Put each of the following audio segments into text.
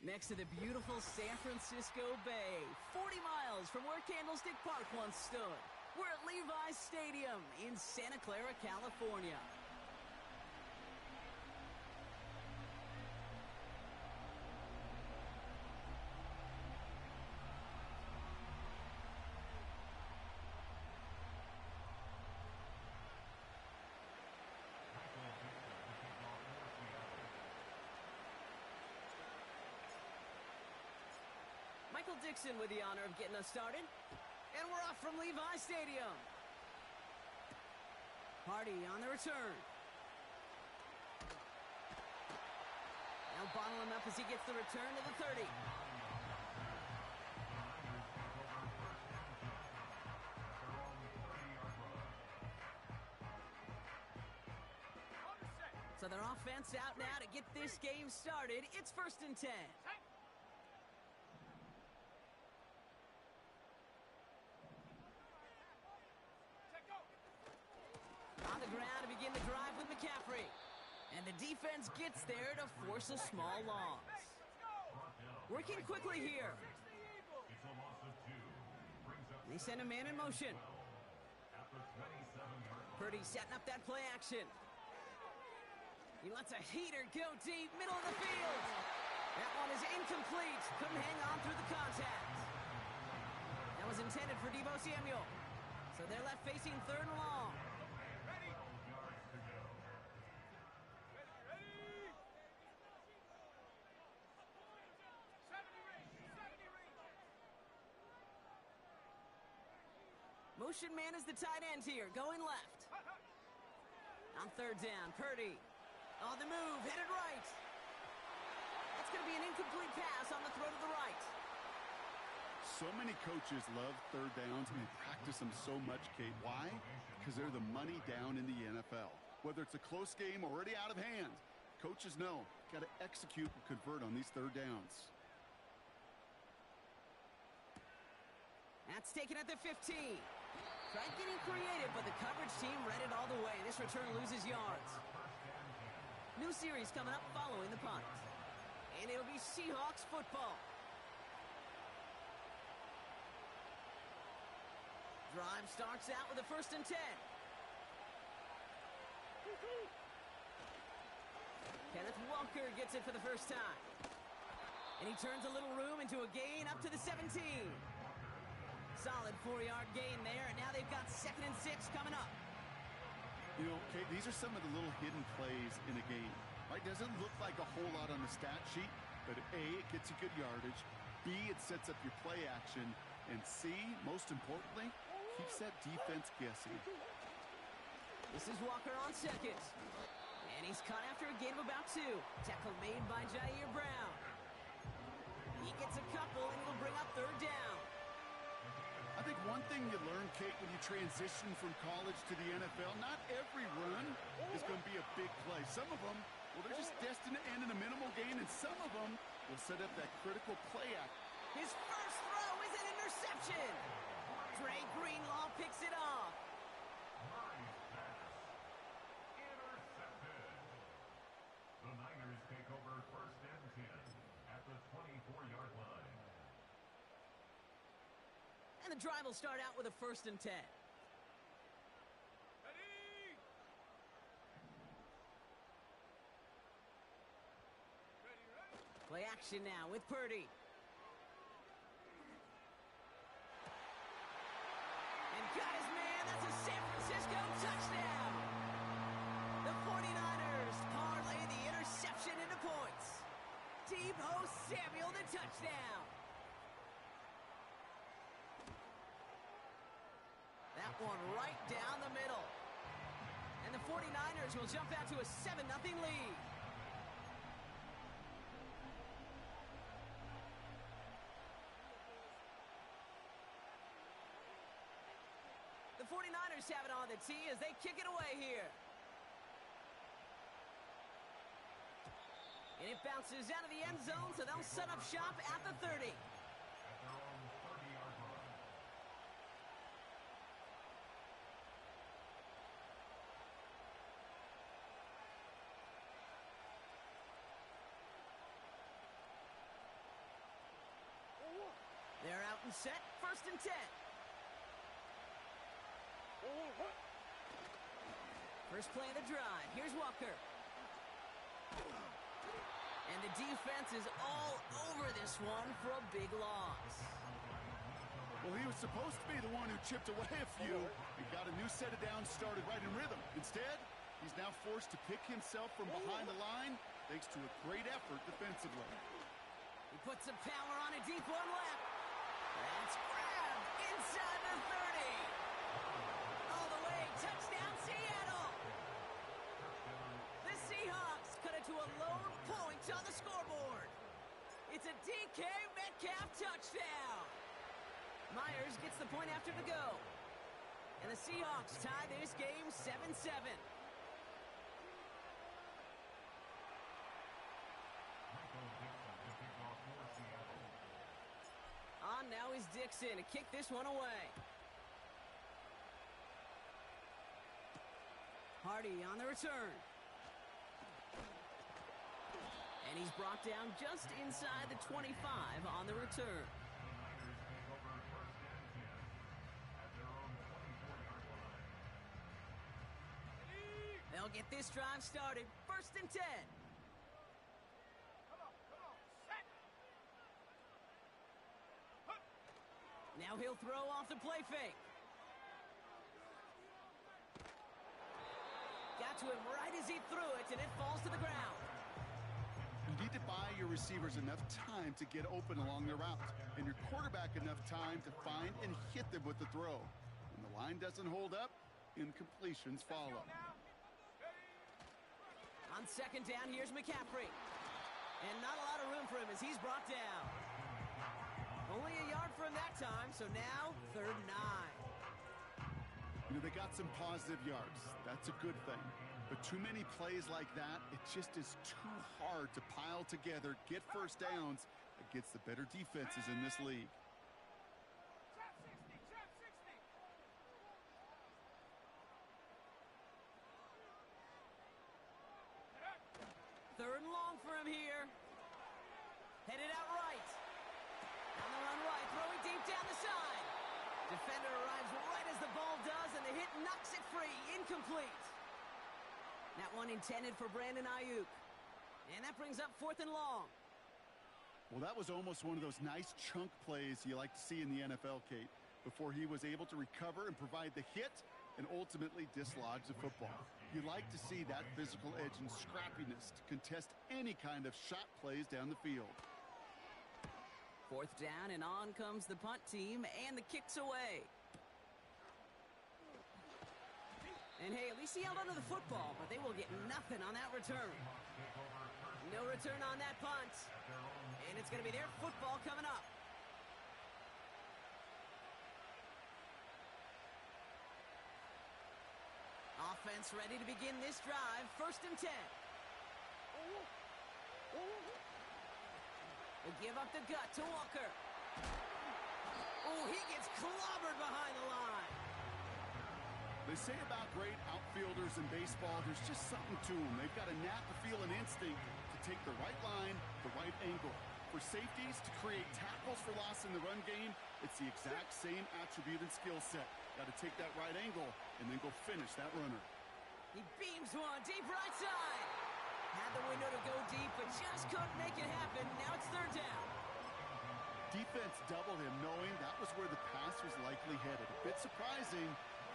Next to the beautiful San Francisco Bay, 40 miles from where Candlestick Park once stood. We're at Levi's Stadium in Santa Clara, California. Michael Dixon with the honor of getting us started. And we're off from Levi's Stadium. Hardy on the return. Now bottle him up as he gets the return to the 30. So their offense out now to get this game started. It's 1st and 10. On the ground to begin the drive with McCaffrey. And the defense gets there to force a small loss. Working quickly here. They send a man in motion. Purdy setting up that play action. He lets a heater go deep, middle of the field. That one is incomplete. Couldn't hang on through the contact. That was intended for Deebo Samuel. So they're left facing 3rd and long. Motion man is the tight end here, going left. On 3rd down, Purdy. On the move, headed right. That's going to be an incomplete pass on the throw to the right. So many coaches love 3rd downs and they practice them so much, Kate. Why? Because they're the money down in the NFL. Whether it's a close game or already out of hand, coaches know, got to execute and convert on these 3rd downs. That's taken at the 15. Tried getting creative, but the coverage team read it all the way. This return loses yards. New series coming up following the punt. And it'll be Seahawks football. Drive starts out with a 1st and 10. Kenneth Walker gets it for the first time. And he turns a little room into a gain up to the 17. Solid 4-yard gain there, and now they've got 2nd and 6 coming up. You know, Kate, these are some of the little hidden plays in a game. Right? Doesn't look like a whole lot on the stat sheet, but A, it gets you good yardage. B, it sets up your play action. And C, most importantly, keeps that defense guessing. This is Walker on 2nd. And he's caught after a gain of about 2. Tackle made by Jair Brown. He gets a couple, and it'll bring up 3rd down. I think one thing you learn, Kate, when you transition from college to the NFL, not every run is going to be a big play. Some of them, well, they're just destined to end in a minimal gain, and some of them will set up that critical play act. His first throw is an interception. Dre Greenlaw picks it off. Intercepted. The Niners take over 1st and 10 at the 24-yard line. And the drive will start out with a 1st and 10. Ready? Play action now with Purdy. And got his man. That's a San Francisco touchdown. The 49ers parlay the interception into points. Deebo Samuel the touchdown. That one right down the middle. And the 49ers will jump out to a 7-0 lead. The 49ers have it on the tee as they kick it away here. And it bounces out of the end zone, so they'll set up shop at the 30. At their own 30-yard line. out and set. 1st and 10. First play of the drive. Here's Walker. And the defense is all over this one for a big loss. Well, he was supposed to be the one who chipped away a few and got a new set of downs started right in rhythm. Instead, he's now forced to pick himself from behind the line thanks to a great effort defensively. He puts some power on a deep one left. That's grabbed inside the 30. All the way, touchdown Seattle. The Seahawks cut it to a lone point on the scoreboard. It's a DK Metcalf touchdown. Myers gets the point after to go. And the Seahawks tie this game 7-7. On now is Dixon to kick this one away. Hardy on the return. And he's brought down just inside the 25 on the return. They'll get this drive started. 1st and 10. Now he'll throw off the play fake. Got to him right as he threw it, and it falls to the ground. You need to buy your receivers enough time to get open along their route, and your quarterback enough time to find and hit them with the throw. When the line doesn't hold up, incompletions follow. On 2nd down, here's McCaffrey. And not a lot of room for him as he's brought down. Only a yard for him that time, so now 3rd and 9. You know, they got some positive yards. That's a good thing. But too many plays like that, it just is too hard to pile together, get first downs against the better defenses in this league. Third and long for him here. Headed out right. On the run right, throwing deep down the side. Defender arrives right as the ball does, and the hit knocks it free. Incomplete. That one intended for Brandon Ayuk. And that brings up 4th and long. Well, that was almost one of those nice chunk plays you like to see in the NFL, Kate, before he was able to recover and provide the hit and ultimately dislodge the football. You like to see that physical edge and scrappiness to contest any kind of shot plays down the field. 4th down, and on comes the punt team, and the kick's away. And hey, at least he held onto the football, but they will get nothing on that return. No return on that punt. And it's going to be their football coming up. Offense ready to begin this drive. 1st and 10. They give up the gut to Walker. Oh, he gets clobbered behind the line. They say about great outfielders in baseball, there's just something to them. They've got a knack, a feel, an instinct to take the right line, the right angle. For safeties to create tackles for loss in the run game, it's the exact same attribute and skill set. Got to take that right angle and then go finish that runner. He beams one deep right side. Had the window to go deep, but just couldn't make it happen. Now it's 3rd down. Defense doubled him, knowing that was where the pass was likely headed. A bit surprising.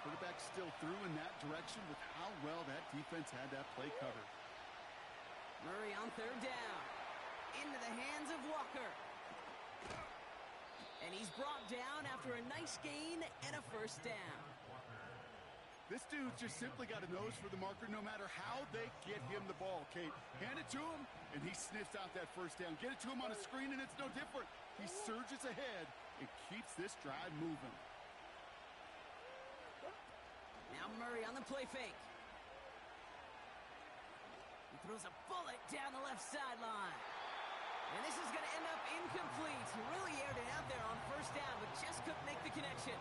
Quarterback still threw in that direction with how well that defense had that play covered. Murray on 3rd down. Into the hands of Walker. And he's brought down after a nice gain and a 1st down. This dude just simply got a nose for the marker no matter how they get him the ball, Kate. Hand it to him, and he sniffs out that 1st down. Get it to him on a screen, and it's no different. He surges ahead and keeps this drive moving. Now Murray on the play fake. He throws a bullet down the left sideline. And this is going to end up incomplete. He really aired it out there on 1st down, but just couldn't make the connection.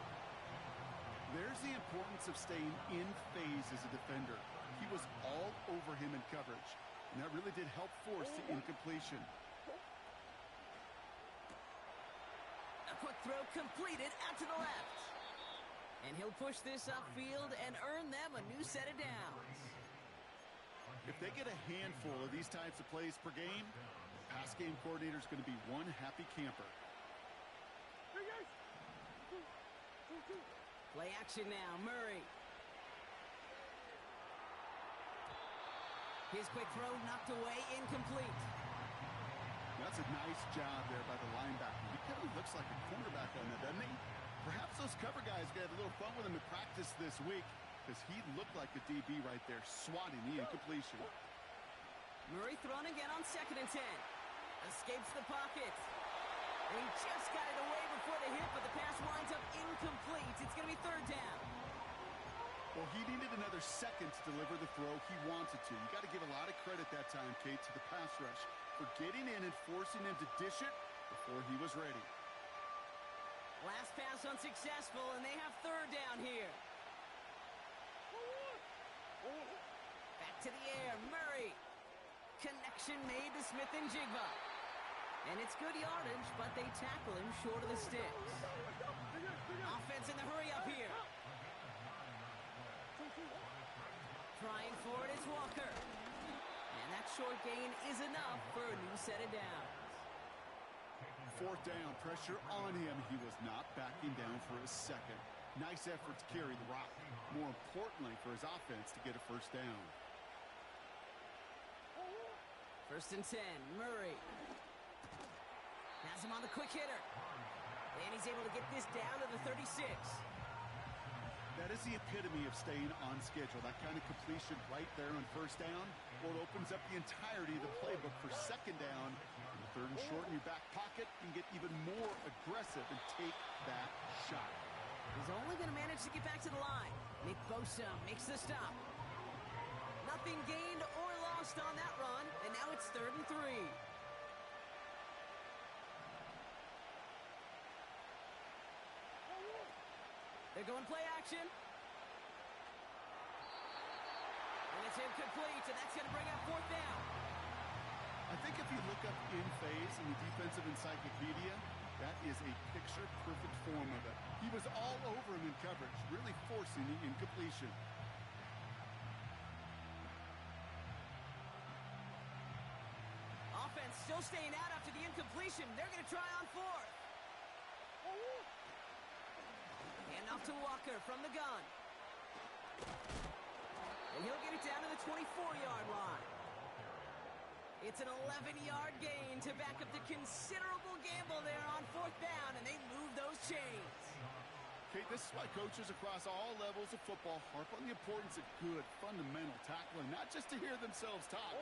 There's the importance of staying in phase as a defender. He was all over him in coverage, and that really did help force the incompletion. A quick throw completed out to the left. And he'll push this upfield and earn them a new set of downs. If they get a handful of these types of plays per game, the pass game coordinator is going to be one happy camper. Play action now, Murray. His quick throw knocked away, incomplete. That's a nice job there by the linebacker. He kind of looks like a cornerback on that, doesn't he? Perhaps those cover guys got a little fun with him in practice this week because he looked like a DB right there, swatting the incompletion. Murray thrown again on 2nd and 10. Escapes the pocket. And he just got it away before the hit, but the pass winds up incomplete. It's going to be 3rd down. Well, he needed another second to deliver the throw he wanted to. You got to give a lot of credit that time, Kate, to the pass rush for getting in and forcing him to dish it before he was ready. Last pass unsuccessful, and they have 3rd down here. Back to the air, Murray. Connection made to Smith and Jigba. And it's good yardage, but they tackle him short of the sticks. Offense in the hurry up here. Trying for it is Walker. And that short gain is enough for a new set of downs. 4th down, pressure on him. He was not backing down for a second. Nice effort to carry the rock. More importantly, for his offense to get a 1st down. 1st and 10, Murray. Has him on the quick hitter. And he's able to get this down to the 36. That is the epitome of staying on schedule. That kind of completion right there on 1st down. Well, it opens up the entirety of the playbook for 2nd down. And the 3rd and short in your back pocket and get even more aggressive and take that shot. He's only going to manage to get back to the line. Nick Bosa makes the stop. Nothing gained or lost on that run, and now it's 3rd and 3. They're going play action. And it's incomplete, and that's going to bring up 4th down. I think if you look up in phase in the defensive encyclopedia, that is a picture-perfect form of it. He was all over him in coverage, really forcing the incompletion. Offense still staying out after the incompletion. They're going to try on 4th. And off to Walker from the gun. And he'll get it down to the 24-yard line. It's an 11-yard gain to back up the considerable gamble there on 4th down, and they move those chains. Kate, this is why coaches across all levels of football harp on the importance of good, fundamental tackling, not just to hear themselves talk.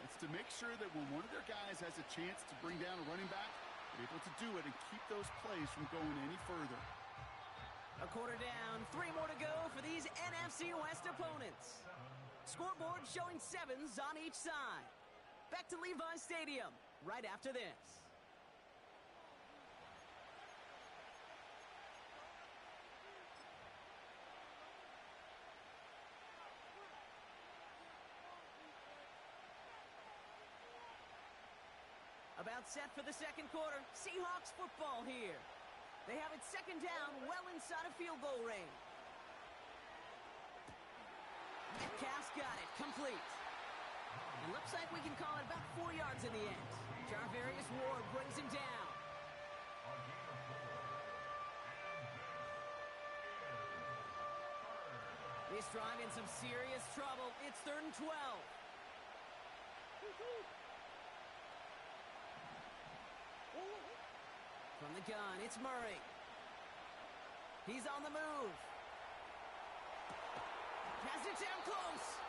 It's to make sure that when one of their guys has a chance to bring down a running back, they're able to do it and keep those plays from going any further. A quarter down, 3 more to go for these NFC West opponents. Scoreboard showing 7s on each side. Back to Levi Stadium right after this. About set for the 2nd quarter. Seahawks football here. They have it 2nd down, well inside of field goal range. Metcalf's got it, complete. It looks like we can call it about 4 yards in the end. Jarvarius Ward brings him down. This drive in some serious trouble. It's 3rd and 12. From the gun, it's Murray. He's on the move. Has it down close.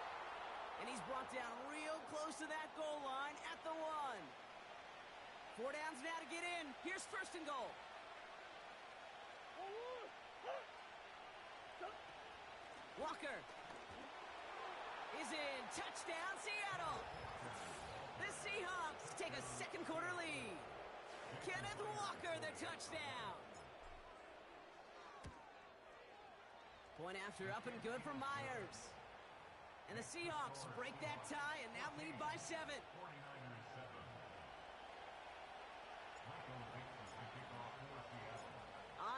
And he's brought down real close to that goal line at the 1. 4 downs now to get in. Here's 1st and goal. Walker is in. Touchdown, Seattle. The Seahawks take a 2nd quarter lead. Kenneth Walker, the touchdown. Point after, up and good for Myers. And the Seahawks break that tie and now lead by 7. 49ers 7. Michael takes the kickoff for Seattle.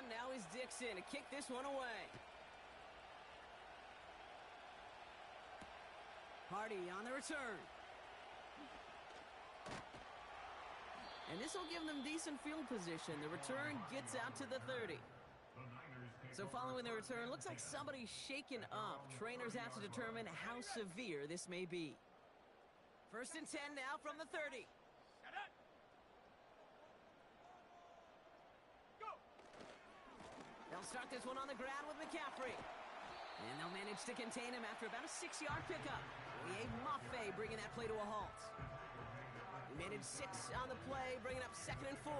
On now is Dixon to kick this one away. Hardy on the return. And this will give them decent field position. The return gets out to the 30. So following the return, looks like somebody's shaken up. Trainers have to determine how severe this may be. 1st and 10 now from the 30. They'll start this one on the ground with McCaffrey. And they'll manage to contain him after about a 6-yard pickup. Maffei bringing that play to a halt. He managed 6 on the play, bringing up 2nd and 4.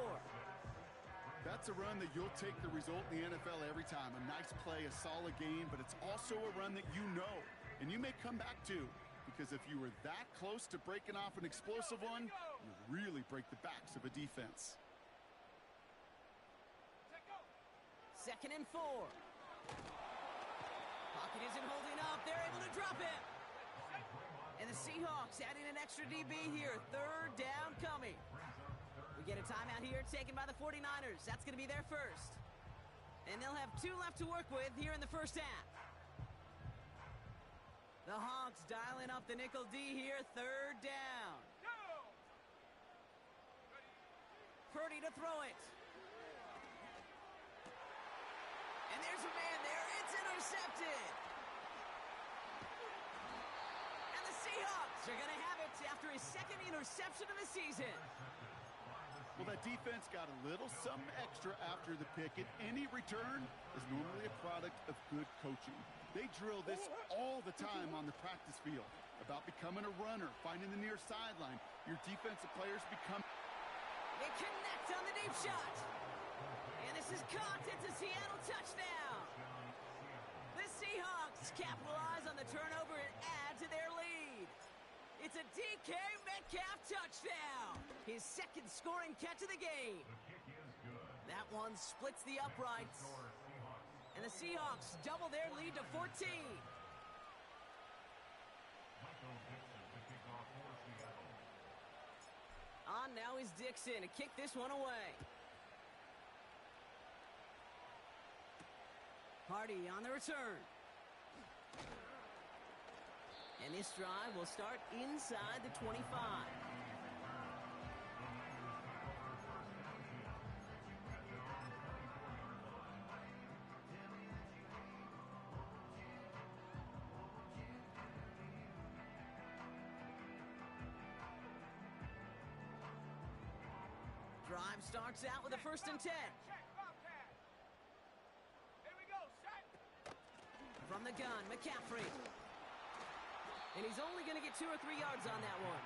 That's a run that you'll take the result in the NFL every time. A nice play, a solid game, but it's also a run that you know, and you may come back to, because if you were that close to breaking off an explosive one, you really break the backs of a defense. 2nd and 4. Pocket isn't holding up. They're able to drop it. And the Seahawks adding an extra DB here. 3rd down coming. We get a timeout here taken by the 49ers. That's going to be their first. And they'll have 2 left to work with here in the first half. The Hawks dialing up the nickel D here. 3rd down. Purdy to throw it. And there's a man there. It's intercepted. And the Seahawks are going to have it after his 2nd interception of the season. Well, that defense got a little something extra after the pick, and any return is normally a product of good coaching. They drill this all the time on the practice field about becoming a runner, finding the near sideline. Your defensive players become... They connect on the deep shot. And this is caught. It's a Seattle touchdown. The Seahawks capitalize on the turnover and add to their lead. It's a DK Metcalf touchdown. His 2nd scoring catch of the game. That one splits the uprights. And the Seahawks double their lead to 14. On now is Dixon to kick this one away. Hardy on the return. And this drive will start inside the 25. Drive starts out with a 1st and 10. From the gun, McCaffrey. And he's only going to get 2 or 3 yards on that one.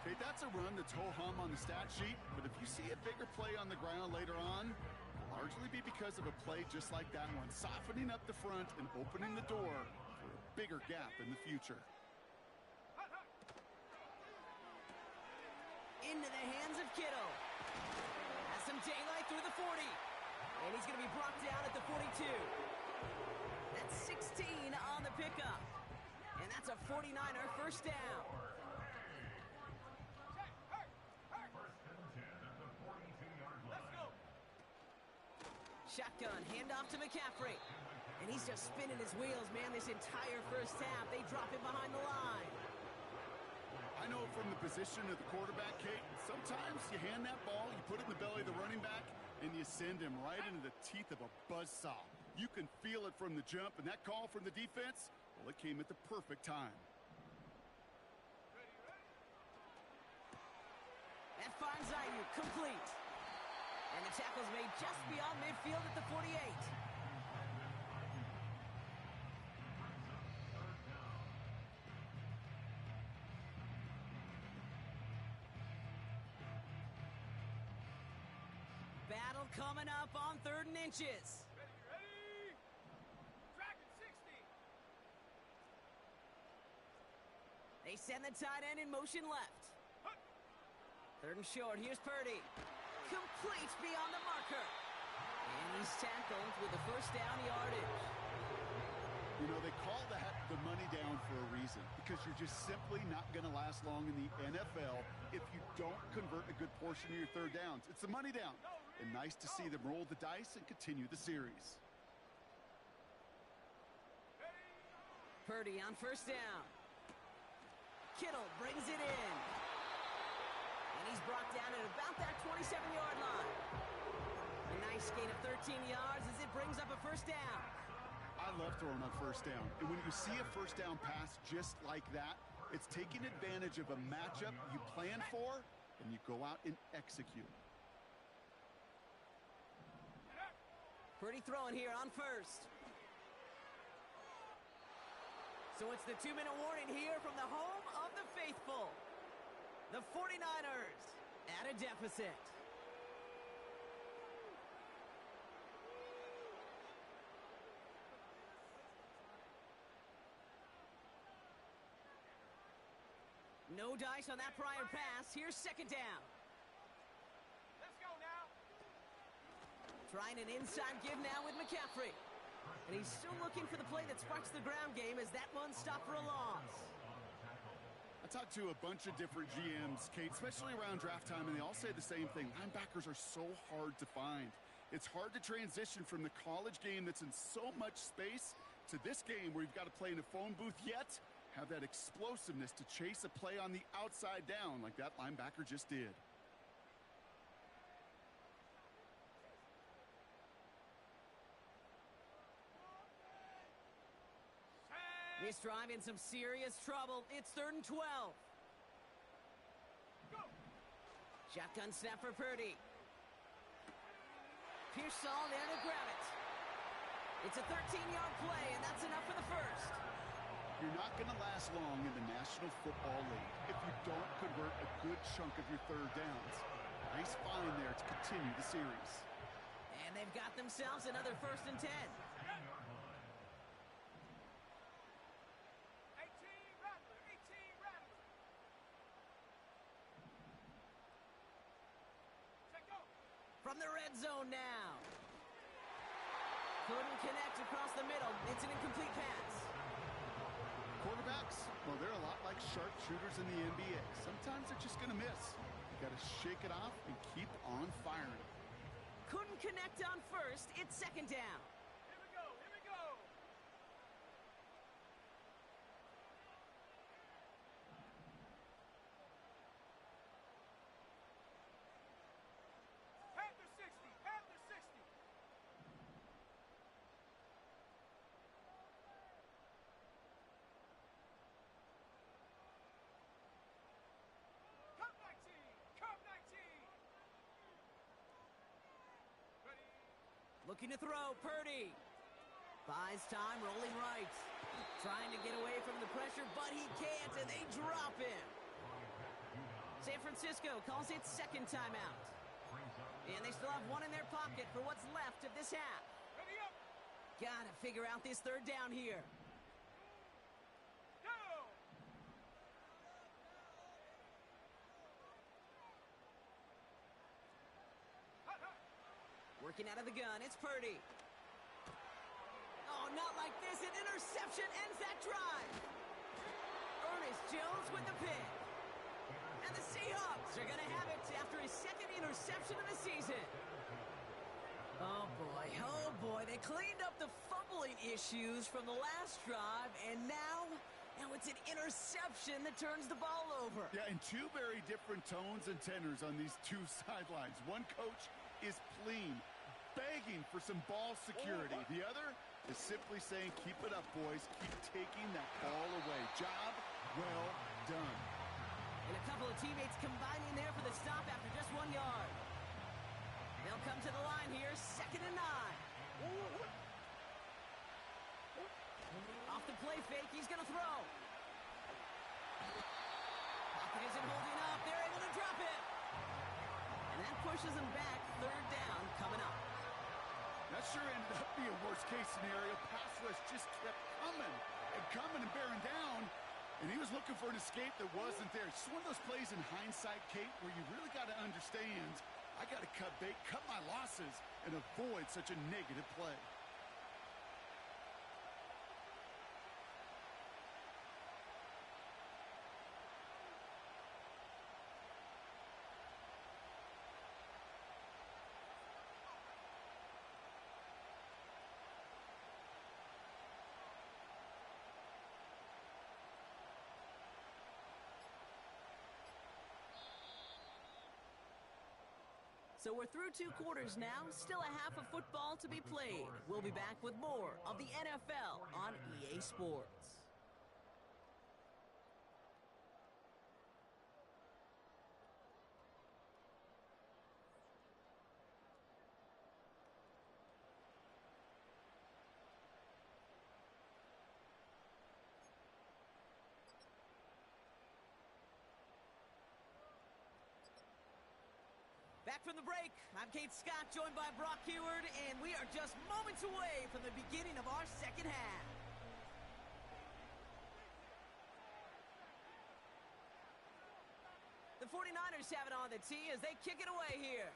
Okay, that's a run that's ho-hum on the stat sheet, but if you see a bigger play on the ground later on, it'll largely be because of a play just like that one, softening up the front and opening the door for a bigger gap in the future. Into the hands of Kittle. Has some daylight through the 40. And he's going to be brought down at the 42. That's 16 on the pickup. And that's a 49er 1st down. Shotgun, handoff to McCaffrey. And he's just spinning his wheels, man, this entire first half. They drop him behind the line. I know from the position of the quarterback, Kate, sometimes you hand that ball, you put it in the belly of the running back, and you send him right into the teeth of a buzzsaw. You can feel it from the jump, and that call from the defense, well, it came at the perfect time. That finds Ayuk complete. And the tackle's made just beyond midfield at the 48. Battle coming up on 3rd and inches. Ready? Track at 60. They send the tight end in motion left. 3rd and short. Here's Purdy. Complete beyond the marker. And he's tackled with the 1st down yardage. You know, they call that the money down for a reason, because you're just simply not going to last long in the NFL if you don't convert a good portion of your 3rd downs. It's the money down. and nice to see them roll the dice and continue the series. Purdy on first down. Kittle brings it in. And he's brought down at about that 27-yard line. A nice gain of 13 yards as it brings up a first down. I love throwing on first down. And when you see a first down pass just like that, it's taking advantage of a matchup you plan for, and you go out and execute. Purdy throwing here on first. So it's the 2-minute warning here from the home of the faithful. The 49ers at a deficit. No dice on that prior pass. Here's second down. Let's go now. Trying an inside give now with McCaffrey. And he's still looking for the play that sparks the ground game as that one stopped for a loss. I talked to a bunch of different GMs, Kate, especially around draft time, and they all say the same thing. Linebackers are so hard to find. It's hard to transition from the college game that's in so much space to this game where you've got to play in a phone booth, yet have that explosiveness to chase a play on the outside down like that linebacker just did. This drive in some serious trouble. It's 3rd and 12. Go. Shotgun snap for Purdy. Pearsall there to grab it. It's a 13-yard play, and that's enough for the first. You're not going to last long in the National Football League if you don't convert a good chunk of your third downs. Nice find there to continue the series. And they've got themselves another 1st and 10. 18 Rattler, 18 Rattler. Check go. From the red zone now. Couldn't connect across the middle. It's an incomplete pass. Quarterbacks, well, they're a lot like sharpshooters in the NBA. Sometimes they're just going to miss. You got to shake it off and keep on firing. Couldn't connect on first. It's second down. Here we go, here we go. Panther 60, Panther 60. Cup 19, Cup 19. Ready. Looking to throw, Purdy. Buys time, rolling right. Trying to get away from the pressure, but he can't, and they drop him. San Francisco calls it second timeout. And they still have one in their pocket for what's left of this half. Ready up. Gotta figure out this third down here. Go. Hot, hot. Working out of the gun, it's Purdy. Oh, not like this. An interception ends that drive. Ernest Jones with the pick. And the Seahawks are going to have it after his second interception of the season. Oh, boy. They cleaned up the fumbling issues from the last drive, and now it's an interception that turns the ball over. Yeah, and two very different tones and tenors on these two sidelines. One coach is pleading, begging for some ball security. The other is simply saying, keep it up, boys. Keep taking that ball away. Job well done. And a couple of teammates combining there for the stop after just 1 yard. They'll come to the line here, 2nd and 9. Off the play fake, he's going to throw. Pocket isn't holding up. They're able to drop it. And that pushes them back. 3rd down coming up. That sure ended up being worst-case scenario. Pass rush just kept coming and bearing down. And he was looking for an escape that wasn't there. It's just one of those plays in hindsight, Kate, where you really got to understand, I got to cut bait, cut my losses, and avoid such a negative play. So we're through 2 quarters now, still a half of football to be played. We'll be back with more of the NFL on EA Sports. Back from the break, I'm Kate Scott, joined by Brock Heward, and we are just moments away from the beginning of our second half. The 49ers have it on the tee as they kick it away here.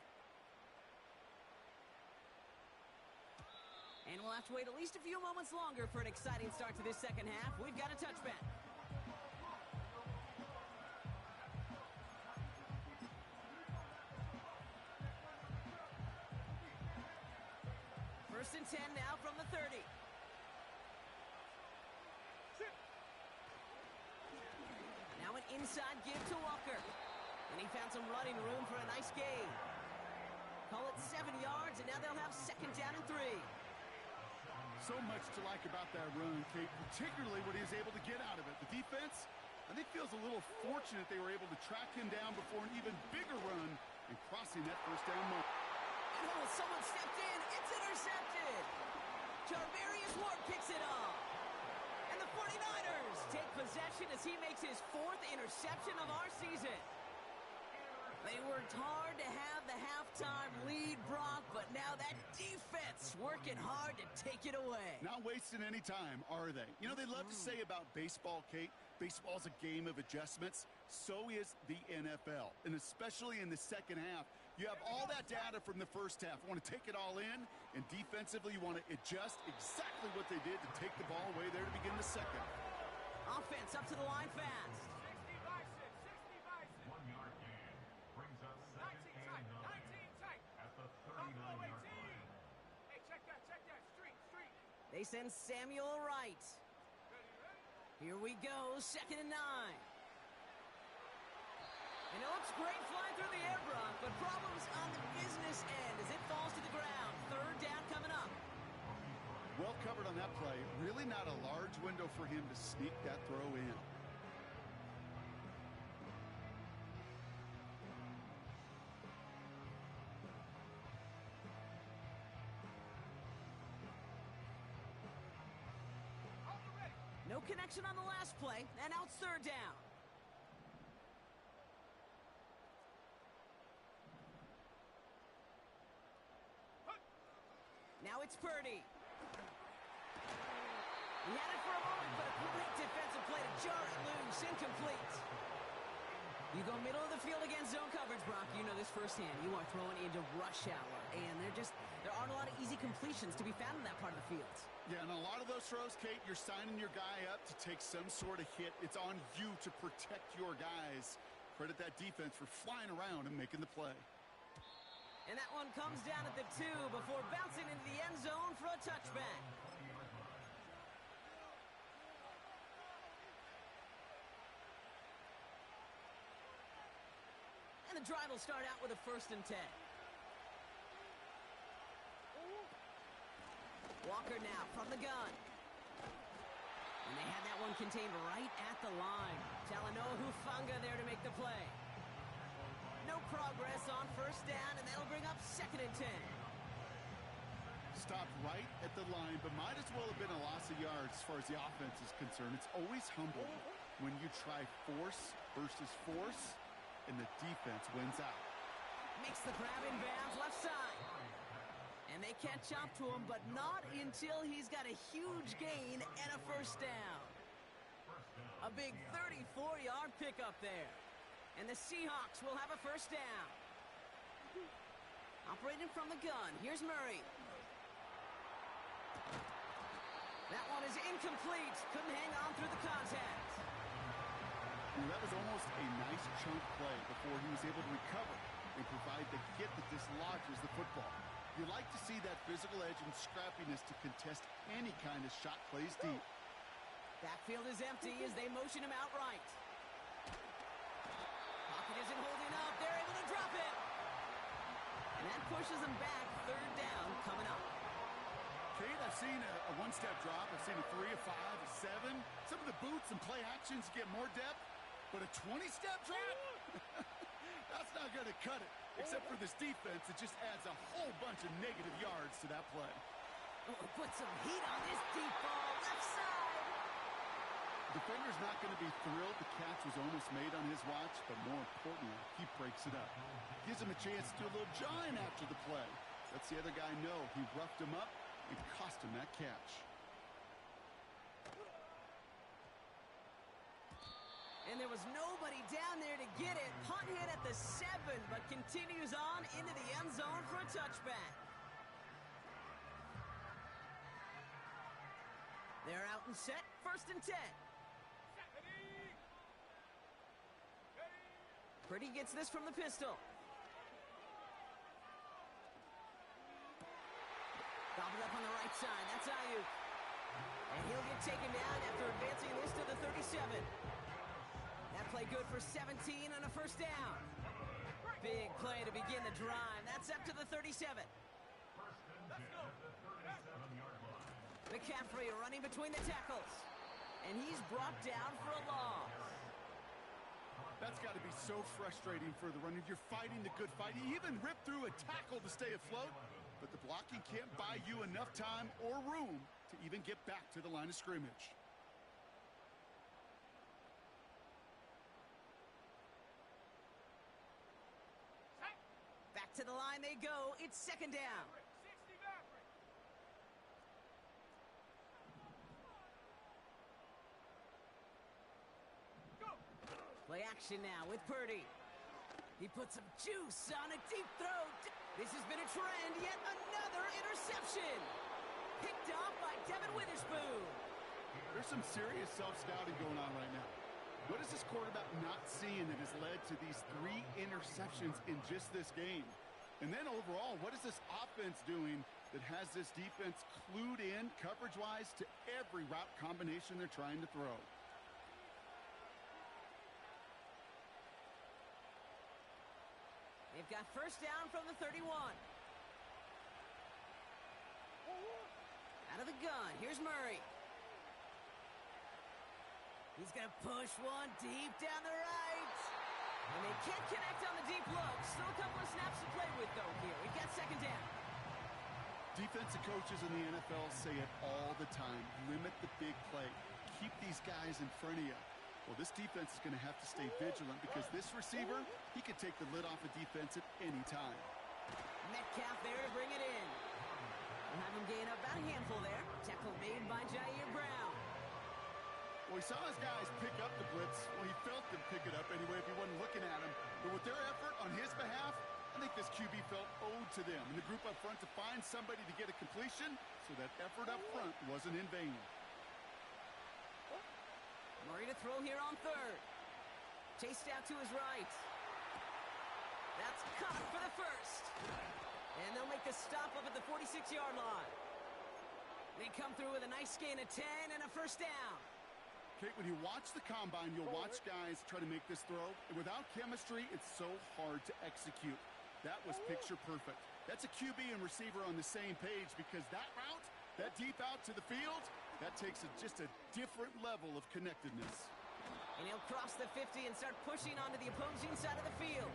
And we'll have to wait at least a few moments longer for an exciting start to this second half. We've got a touchback. First and 10 now from the 30. Now an inside give to Walker. And he found some running room for a nice gain. Call it 7 yards, and now they'll have second down and 3. So much to like about that run, Kate, particularly what he was able to get out of it. The defense, I think, feels a little fortunate they were able to track him down before an even bigger run and crossing that first down moment. Oh, someone stepped in. It's intercepted. Jarvarius Ward picks it up. And the 49ers take possession as he makes his 4th interception of our season. They worked hard to have the halftime lead, Brock, but now that defense working hard to take it away. Not wasting any time, are they? You know, they love to say about baseball, Kate, baseball's a game of adjustments. So is the NFL, and especially in the second half. You have all that data from the first half. You want to take it all in, and defensively you want to adjust exactly what they did to take the ball away there to begin the second. Offense up to the line fast. 60 bison, 60 bison. 1 yard gain brings up 19 second tight, and 9 19 tight. at the Up low, 39-yard 18. line. Hey, check that, street. They send Samuel right. Ready, ready? Here we go, second and 9. And it looks great flying through the air, Brock, but problems on the business end as it falls to the ground. Third down coming up. Well covered on that play. Really not a large window for him to sneak that throw in. Hold it ready. No connection on the last play, and now it's third down. Now it's Purdy. He had it for a moment, but a great defensive play to jar it loose, incomplete. You go middle of the field against zone coverage, Brock. You know this firsthand. You are throwing into rush hour, and there aren't a lot of easy completions to be found in that part of the field. Yeah, and a lot of those throws, Kate, you're signing your guy up to take some sort of hit. It's on you to protect your guys. Credit that defense for flying around and making the play. And that one comes down at the 2 before bouncing into the end zone for a touchback. And the drive will start out with a first and 10. Walker now from the gun. And they had that one contained right at the line. Talanoa Hufanga there to make the play. No progress on first down, and that'll bring up second and 10. Stopped right at the line, but might as well have been a loss of yards as far as the offense is concerned. It's always humbling when you try force versus force, and the defense wins out. Makes the grab in bounds left side. And they catch up to him, but not until he's got a huge gain and a first down. A big 34-yard pickup there. And the Seahawks will have a first down. Operating from the gun, here's Murray. That one is incomplete. Couldn't hang on through the contact. That was almost a nice chunk play before he was able to recover and provide the hit that dislodges the football. You like to see that physical edge and scrappiness to contest any kind of shot plays deep. Backfield is empty as they motion him outright. Pocket isn't holding up. They're able to drop it. And That pushes them back. Third down coming up. Kate, I've seen a one-step drop. I've seen a 3, a 5, a 7. Some of the boots and play actions get more depth, but a 20-step drop? That's not going to cut it. Except for this defense, it just adds a whole bunch of negative yards to that play. Oh, put some heat on this deep ball. Left side. Defender's not going to be thrilled the catch was almost made on his watch, but more importantly, he breaks it up. Gives him a chance to do a little jawing after the play. Lets the other guy know he roughed him up and cost him that catch. And there was nobody down there to get it. Punt hit at the 7, but continues on into the end zone for a touchback. They're out and set. First and 10. Purdy gets this from the pistol. Gobbled up on the right side. That's Ayuk. And he'll get taken down after advancing this to the 37. That play good for 17 on a first down. Big play to begin the drive. That's up to the 37. McCaffrey running between the tackles. And he's brought down for a loss. That's got to be so frustrating for the runner. You're fighting the good fight. You even rip through a tackle to stay afloat, but the blocking can't buy you enough time or room to even get back to the line of scrimmage. Back to the line they go. It's second down. 60 Maverick. Go. Play action now with Purdy. He puts some juice on a deep throw. This has been a trend. Yet another interception. Picked off by Devin Witherspoon. There's some serious self-scouting going on right now. What is this quarterback not seeing that has led to these 3 interceptions in just this game? And then overall, what is this offense doing that has this defense clued in coverage-wise to every route combination they're trying to throw? They've got first down from the 31. Out of the gun, here's Murray. He's going to push one deep down the right. And they can't connect on the deep look. Still a couple of snaps to play with, though, here. We got second down. Defensive coaches in the NFL say it all the time. Limit the big play. Keep these guys in front of you. Well, this defense is going to have to stay vigilant because this receiver, he could take the lid off a defense at any time. Metcalf there to bring it in. We'll have him gain up about a handful there. Tackle made by Jair Brown. Well, he saw his guys pick up the blitz. Well, he felt them pick it up anyway if he wasn't looking at him. But with their effort on his behalf, I think this QB felt owed to them. And the group up front to find somebody to get a completion, so that effort up front wasn't in vain. Murray to throw here on third. Chased out to his right. That's caught for the first. And they'll make the stop up at the 46-yard line. They come through with a nice gain of 10 and a first down. Kate, when you watch the combine, you'll watch guys try to make this throw. And without chemistry, it's so hard to execute. That was picture perfect. That's a QB and receiver on the same page because that route, that deep out to the field, that takes just a different level of connectedness. And he'll cross the 50 and start pushing onto the opposing side of the field.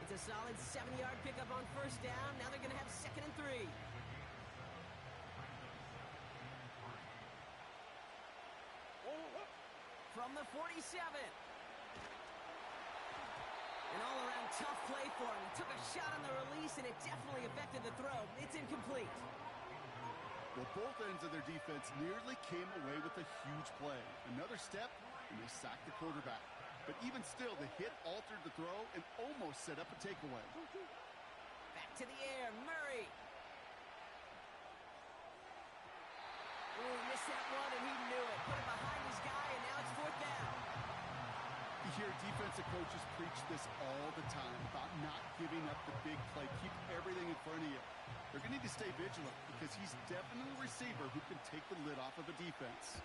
It's a solid 7-yard pickup on first down. Now they're going to have second and 3. From the 47. An all-around tough play for him. He took a shot on the release, and it definitely affected the throw. It's incomplete. Well, both ends of their defense nearly came away with a huge play. Another step, and they sacked the quarterback. But even still, the hit altered the throw and almost set up a takeaway. Back to the air, Murray. Oh, missed that one, and he knew it. Put it behind his guy, and now it's fourth down. You hear defensive coaches preach this all the time about not giving up the big play. Keep everything in front of you. They're going to need to stay vigilant because he's definitely a receiver who can take the lid off of a defense.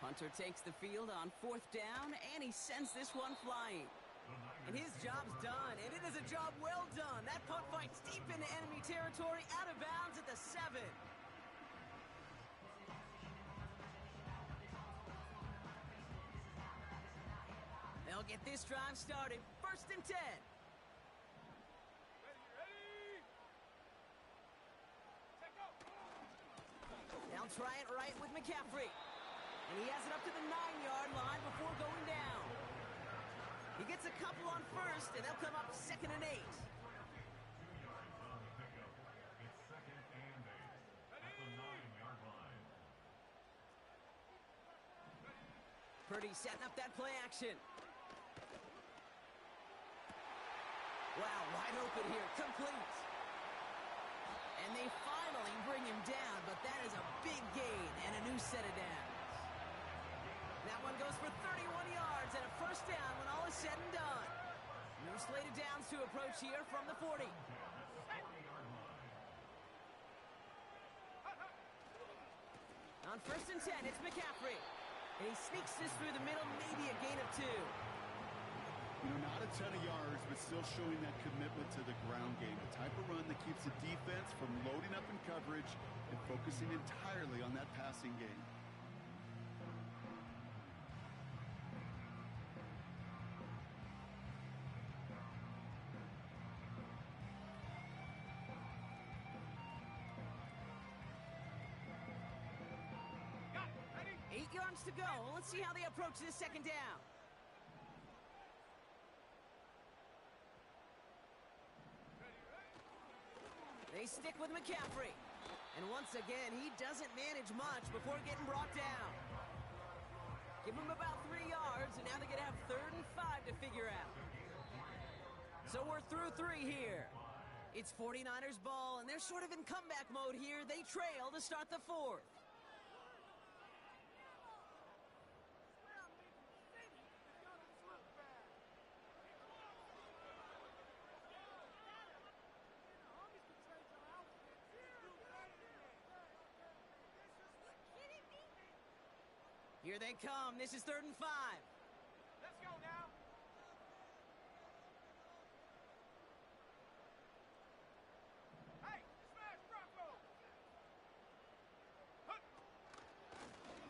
Hunter takes the field on fourth down, and he sends this one flying. And his job's done, and it is a job well done. That punt fights deep into enemy territory, out of bounds at the 7. They'll get this drive started. 1st and 10. Ready. Take off. They'll try it right with McCaffrey. And he has it up to the 9-yard line before going down. He gets a couple on 1st, and they'll come up 2nd and 8. 2 yards on the pickup. It's 2nd and 8 at the 9-yard line. Purdy setting up that play action. Wow, wide open here, complete. And they finally bring him down, but that is a big gain and a new set of downs. That one goes for 31 yards and a 1st down when all is said and done. New slate of downs to approach here from the 40. On 1st and 10, it's McCaffrey. And he sneaks this through the middle, maybe a gain of 2. You know, not a ton of yards, but still showing that commitment to the ground game. The type of run that keeps the defense from loading up in coverage and focusing entirely on that passing game. Got it. Ready. 8 yards to go. Let's see how they approach this 2nd down. They stick with McCaffrey. And once again, he doesn't manage much before getting brought down. Give him about 3 yards, and now they're going to have 3rd and 5 to figure out. So we're through 3 here. It's 49ers ball, and they're sort of in comeback mode here. They trail to start the 4th. Here they come. This is 3rd and 5. Let's go now. Hey, smash Bronco.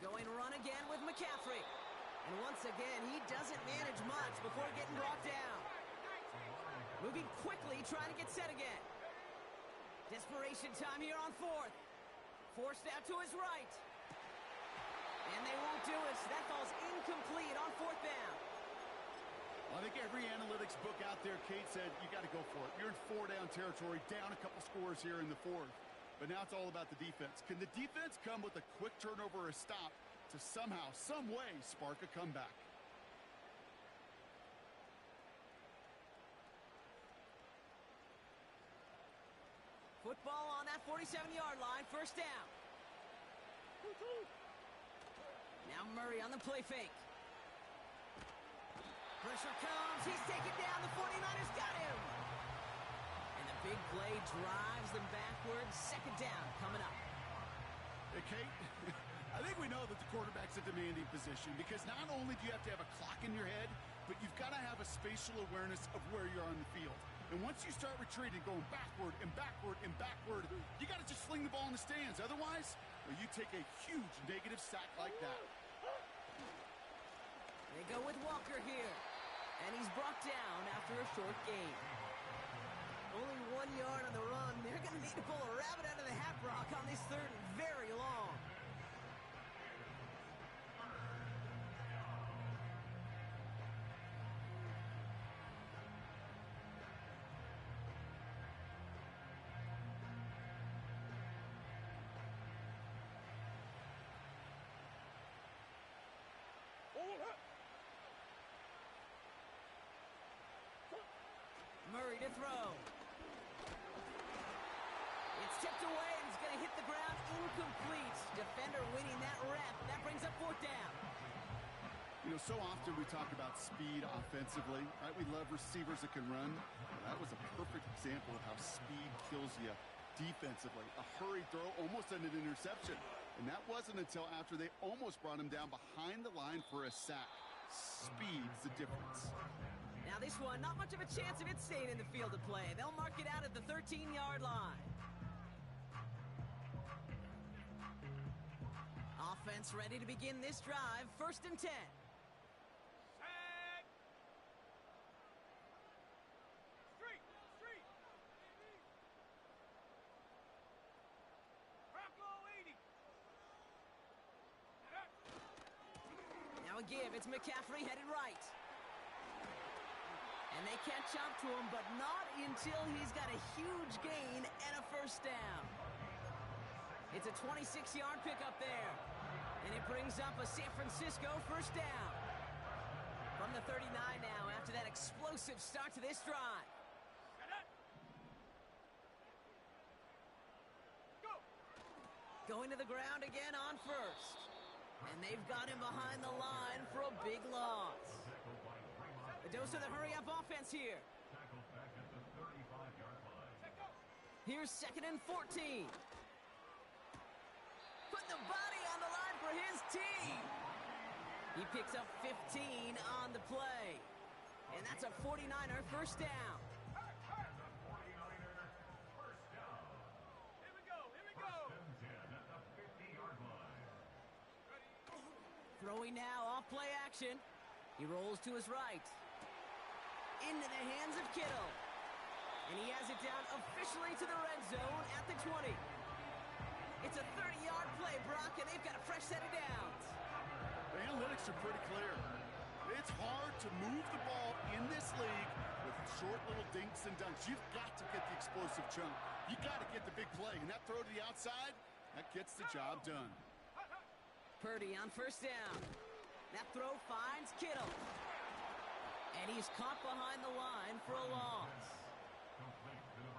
Going run again with McCaffrey. And once again, he doesn't manage much before getting brought down. Moving quickly, trying to get set again. Desperation time here on 4th. Forced out to his right. And they won't do it. So that falls incomplete on 4th down. I think every analytics book out there, Kate, said you got to go for it. You're in 4-down territory, down a couple scores here in the 4th. But now it's all about the defense. Can the defense come with a quick turnover or a stop to somehow, some way, spark a comeback? Football on that 47-yard line, 1st down. Now Murray on the play fake. Pressure comes. He's taken down. The 49ers got him. And the big play drives them backwards. 2nd down coming up. Hey, Kate, I think we know that the quarterback's a demanding position because not only do you have to have a clock in your head, but you've got to have a spatial awareness of where you're on the field. And once you start retreating, going backward and backward and backward, you got to just sling the ball in the stands. Otherwise, well, you take a huge negative sack like that. They go with Walker here. And he's brought down after a short gain. Only 1 yard on the run. They're going to need to pull a rabbit out of the hat, Brock, on this 3rd and very long. Murray to throw. It's tipped away and it's going to hit the ground incomplete. Defender winning that rep. That brings up 4th down. You know, so often we talk about speed offensively, right? We love receivers that can run. That was a perfect example of how speed kills you defensively. A hurried throw, almost an interception. And that wasn't until after they almost brought him down behind the line for a sack. Speed's the difference. Now this one, not much of a chance of it staying in the field of play. They'll mark it out at the 13-yard line. Offense ready to begin this drive. 1st and 10. Set. Street. Bronco 80. Now a give. It's McCaffrey headed right. And they catch up to him, but not until he's got a huge gain and a 1st down. It's a 26-yard pickup there. And it brings up a San Francisco 1st down. From the 39 now after that explosive start to this drive. Go. Going to the ground again on 1st. And they've got him behind the line for a big loss. A dose of the hurry-up offense here. Tackled back at the 35-yard line. Set go. Here's 2nd and 14. Put the body on the line for his team. He picks up 15 on the play. And that's a 49er 1st down. And the 49er first down. Here we go. First and 10 at the 50-yard line. Ready. Throwing now off play action. He rolls to his right. Into the hands of Kittle. And he has it down officially to the red zone at the 20. It's a 30-yard play, Brock, and they've got a fresh set of downs. The analytics are pretty clear. It's hard to move the ball in this league with short little dinks and dunks. You've got to get the explosive chunk. You got to get the big play. And that throw to the outside, that gets the job done. Purdy on 1st down. That throw finds Kittle. And he's caught behind the line for a loss.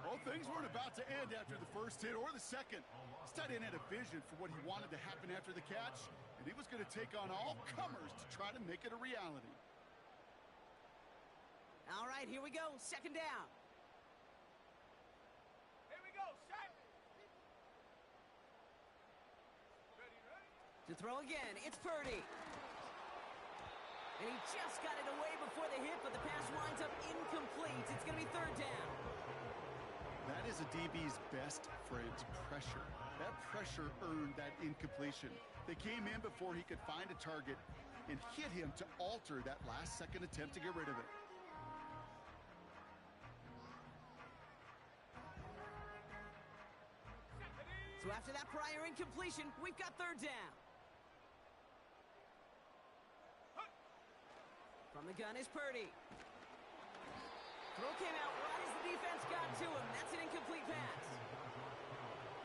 Well, things weren't about to end after the 1st hit or the 2nd. This tight end had a vision for what he wanted to happen after the catch, and he was going to take on all comers to try to make it a reality. All right, here we go. 2nd down. Here we go. Set. Ready. To throw again, it's Purdy. And he just got it away before the hit, but the pass winds up incomplete. It's going to be 3rd down. That is a DB's best friend, pressure. That pressure earned that incompletion. They came in before he could find a target and hit him to alter that last-second attempt to get rid of it. So after that prior incompletion, we've got 3rd down. From the gun is Purdy. Throw came out right as the defense got to him. That's an incomplete pass.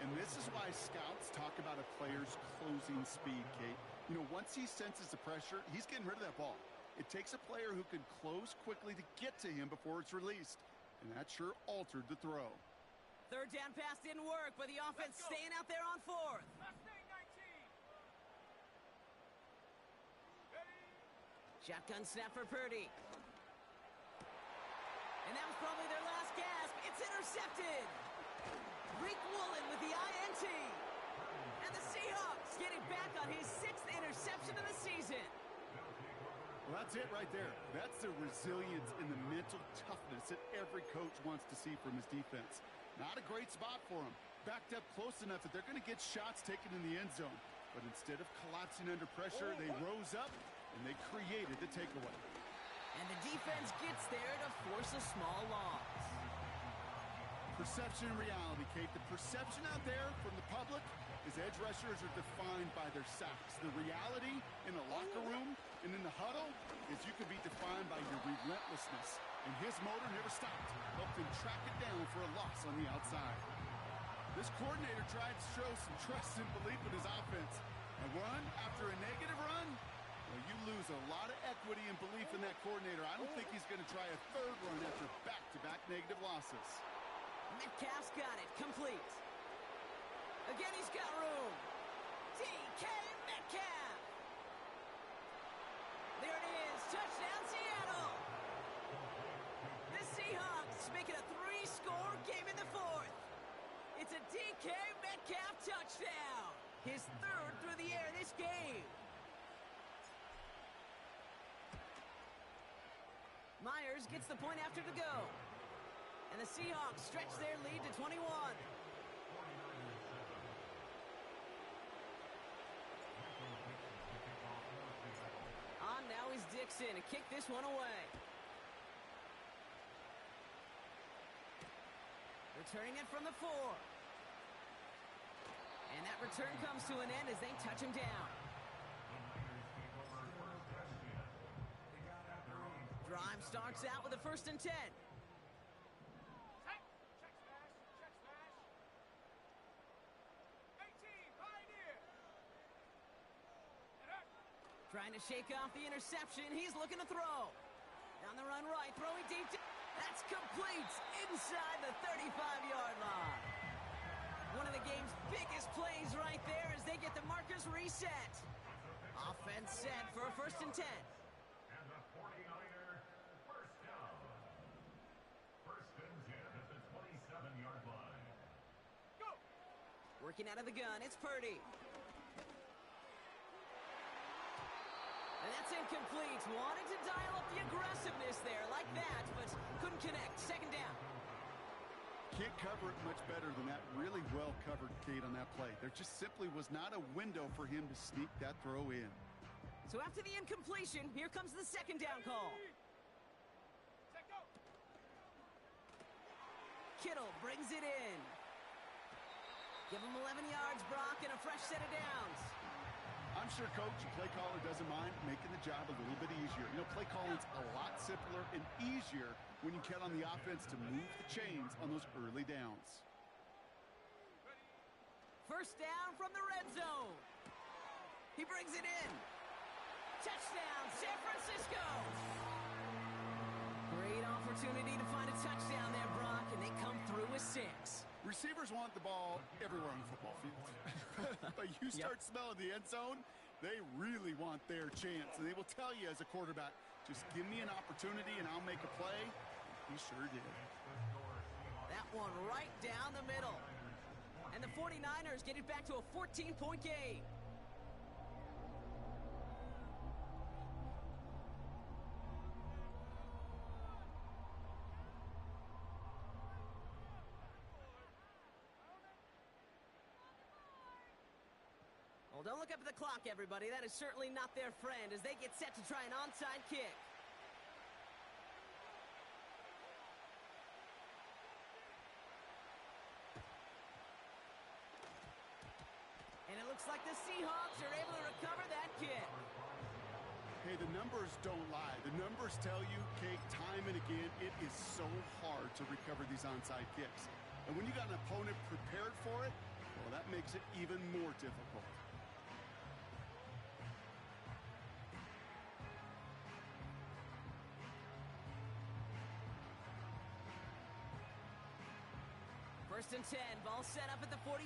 And this is why scouts talk about a player's closing speed, Kate. You know, once he senses the pressure, he's getting rid of that ball. It takes a player who can close quickly to get to him before it's released. And that sure altered the throw. 3rd down pass didn't work, but the offense staying out there on 4th. Last thing, 19. Ready. Shotgun snap for Purdy. And that was probably their last gasp. It's intercepted. Rick Woolen with the INT. And the Seahawks getting back on his 6th interception of the season. Well, that's it right there. That's the resilience and the mental toughness that every coach wants to see from his defense. Not a great spot for him. Backed up close enough that they're going to get shots taken in the end zone. But instead of collapsing under pressure, they rose up and they created the takeaway. And the defense gets there to force a small loss. Perception and reality, Kate. The perception out there from the public is edge rushers are defined by their sacks. The reality in the locker room and in the huddle is you can be defined by your relentlessness. And his motor never stopped, helped him track it down for a loss on the outside. This coordinator tried to show some trust and belief in his offense. A run after a negative run? Well, you lose a lot of equity and belief in that coordinator. I don't think he's going to try a 3rd run after back-to-back negative losses. Metcalf's got it. Complete. Again, he's got room. DK Metcalf. There it is. Touchdown, Seattle. The Seahawks make it a 3-score game in the 4th. It's a DK Metcalf touchdown. His 3rd through the air this game. Myers gets the point after the go. And the Seahawks stretch their lead to 21. On now is Dixon to kick this one away. Returning it from the 4. And that return comes to an end as they touch him down. Drive starts out with a 1st and 10. Check smash. Check smash. 18, Pioneer. Trying to shake off the interception. He's looking to throw. Down the run right, throwing deep. That's complete inside the 35-yard line. One of the game's biggest plays right there as they get the markers reset. Offense set for a 1st and 10. And the 49er first down. 1st and 10 at the 27-yard line. Go. Working out of the gun, it's Purdy. And that's incomplete. Wanted to dial up the aggressiveness there like that, but couldn't connect. 2nd down. Can't cover it much better than that. Really well covered, Kate, on that play. There just simply was not a window for him to sneak that throw in. So after the incompletion, here comes the 2nd down call. Set, go. Kittle brings it in. Give him 11 yards, Brock, and a fresh set of downs. I'm sure coach and play caller doesn't mind making the job a little bit easier. You know, play calling's a lot simpler and easier when you count on the offense to move the chains on those early downs. 1st down from the red zone. He brings it in. Touchdown, San Francisco. Great opportunity to find a touchdown there, Brock, and they come through with 6. Receivers want the ball everywhere on the football field. But you start smelling the end zone, they really want their chance. And they will tell you as a quarterback, just give me an opportunity and I'll make a play. He sure did. That one right down the middle. And the 49ers get it back to a 14-point game. Well, don't look up at the clock, everybody. That is certainly not their friend as they get set to try an onside kick. And it looks like the Seahawks are able to recover that kick. Hey, the numbers don't lie. The numbers tell you, Kate, time and again, it is so hard to recover these onside kicks. And when you got an opponent prepared for it, well, that makes it even more difficult. First and 10, ball set up at the 48.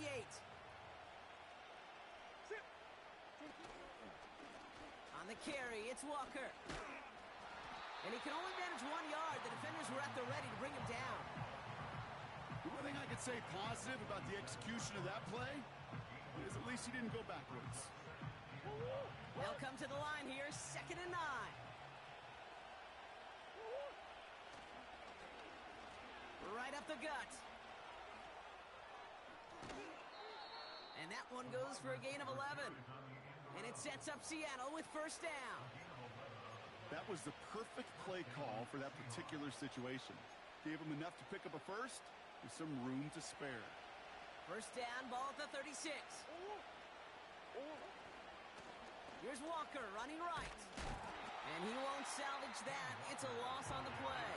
On the carry, it's Walker. And he can only manage 1 yard. The defenders were at the ready to bring him down. The one thing I could say positive about the execution of that play is at least he didn't go backwards. They'll come to the line here, 2nd and 9. Right up the gut. And that one goes for a gain of 11. And it sets up Seattle with 1st down. That was the perfect play call for that particular situation. Gave him enough to pick up a first with some room to spare. 1st down, ball at the 36. Here's Walker running right. And he won't salvage that. It's a loss on the play.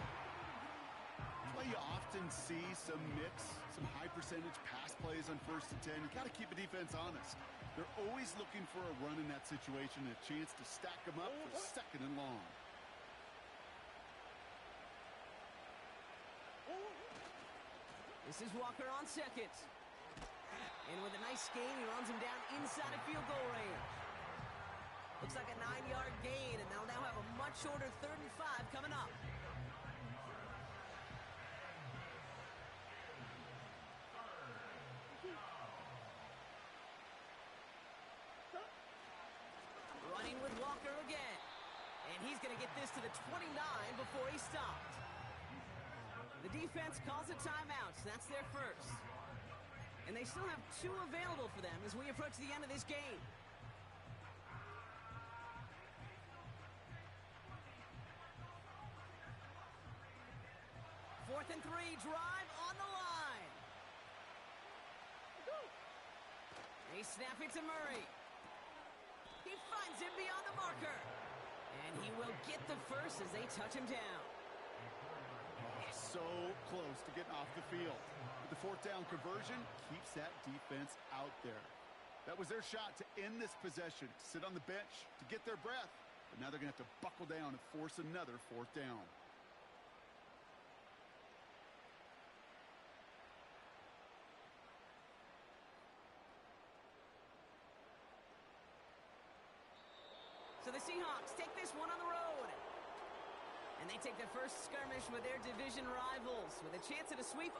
That's why you often see some mix, some high percentage pass plays on 1st and 10. You got to keep the defense honest. They're always looking for a run in that situation, a chance to stack them up for 2nd and long. This is Walker on 2nd. And with a nice gain, he runs him down inside of field goal range. Looks like a 9-yard gain, and they'll now have a much shorter 3rd and 5 coming up. Running with Walker again. And And he's going to get this to the 29 before he stopped. The defense calls a timeout. That's their first. And they still have 2 available for them as we approach the end of this game. Fourth and 3, drive on the line. They snap it to Murray. He finds him beyond the marker. And he will get the first as they touch him down. So close to getting off the field. But the 4th down conversion keeps that defense out there. That was their shot to end this possession, to sit on the bench, to get their breath. But now they're going to have to buckle down and force another 4th down. So the Seahawks take this one on the road. And they take their first skirmish with their division rivals with a chance at a sweep.